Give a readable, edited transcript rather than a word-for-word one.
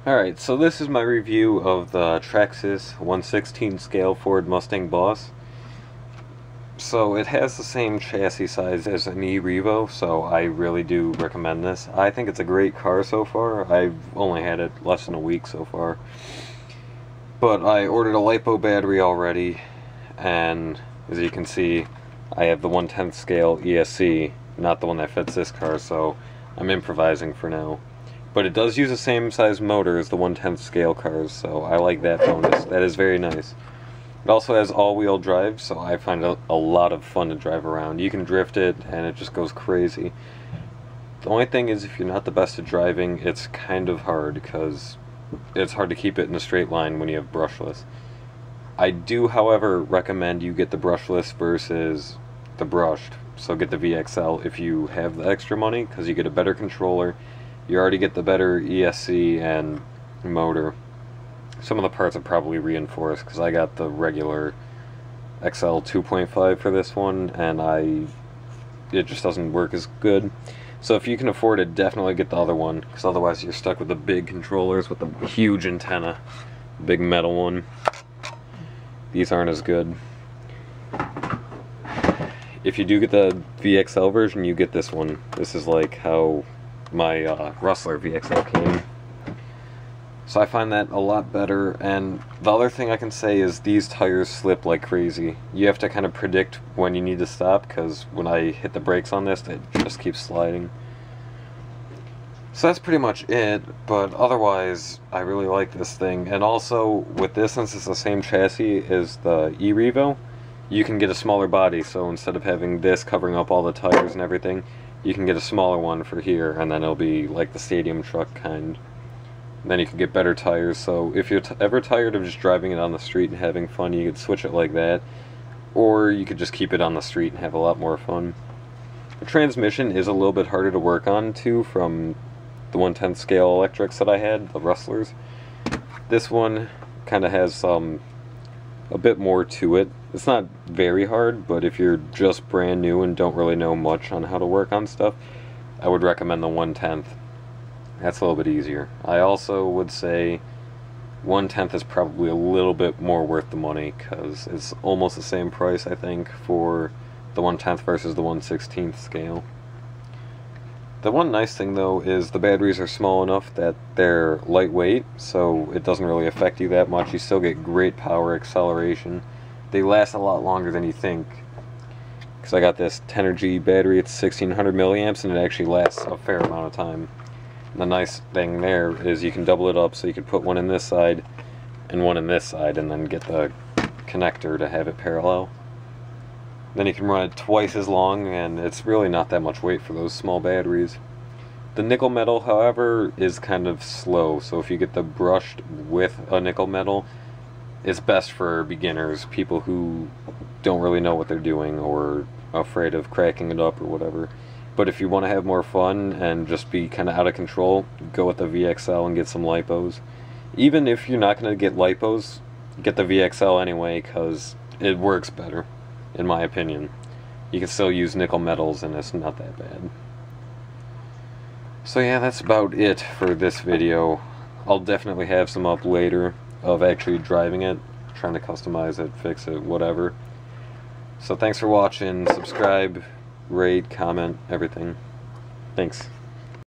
Alright, so this is my review of the Traxxas 1/16 scale Ford Mustang Boss. So it has the same chassis size as an e-Revo, so I really do recommend this. I think it's a great car so far. I've only had it less than a week so far. But I ordered a LiPo battery already, and as you can see, I have the 1/10 scale ESC, not the one that fits this car, so I'm improvising for now. But it does use the same size motor as the 1/10 scale cars, so I like that bonus. That is very nice. It also has all-wheel drive, so I find it a lot of fun to drive around. You can drift it, and it just goes crazy. The only thing is, if you're not the best at driving, it's kind of hard, because it's hard to keep it in a straight line when you have brushless. I do, however, recommend you get the brushless versus the brushed. So get the VXL if you have the extra money, because you get a better controller. You already get the better ESC and motor. Some of the parts are probably reinforced because I got the regular XL 2.5 for this one, and it just doesn't work as good. So if you can afford it, definitely get the other one, because otherwise you're stuck with the big controllers with the huge antenna, big metal one. These aren't as good. If you do get the VXL version, you get this one. This is like how my Rustler VXL came. So I find that a lot better, and the other thing I can say is these tires slip like crazy. You have to kind of predict when you need to stop, because when I hit the brakes on this, it just keeps sliding. So that's pretty much it, but otherwise I really like this thing. And also with this, since it's the same chassis as the e-Revo, you can get a smaller body, so instead of having this covering up all the tires and everything, you can get a smaller one for here, and then it'll be like the stadium truck kind. And then you can get better tires, so if you're ever tired of just driving it on the street and having fun, you could switch it like that, or you could just keep it on the street and have a lot more fun. The transmission is a little bit harder to work on too from the 1/10 scale electrics that I had, the Rustlers. This one kind of has a bit more to it. It's not very hard, but if you're just brand new and don't really know much on how to work on stuff, I would recommend the 1/10. That's a little bit easier. I also would say 1/10 is probably a little bit more worth the money, because it's almost the same price, I think, for the 1/10 versus the 1/16 scale. The one nice thing though is the batteries are small enough that they're lightweight, so it doesn't really affect you that much. You still get great power, acceleration. They last a lot longer than you think, because I got this Tenergy battery. It's 1600 milliamps, and it actually lasts a fair amount of time. And the nice thing there is you can double it up, so you can put one in this side and one in this side, and then get the connector to have it parallel. Then you can run it twice as long, and it's really not that much weight for those small batteries. The nickel metal, however, is kind of slow, so if you get the brushed with a nickel metal, it's best for beginners, people who don't really know what they're doing or afraid of cracking it up or whatever. But if you want to have more fun and just be kind of out of control, go with the VXL and get some LiPos. Even if you're not going to get LiPos, get the VXL anyway, because it works better, in my opinion. You can still use nickel metals, and it's not that bad. So yeah, that's about it for this video. I'll definitely have some up later of actually driving it, trying to customize it, fix it, whatever. So thanks for watching. Subscribe, rate, comment, everything. Thanks.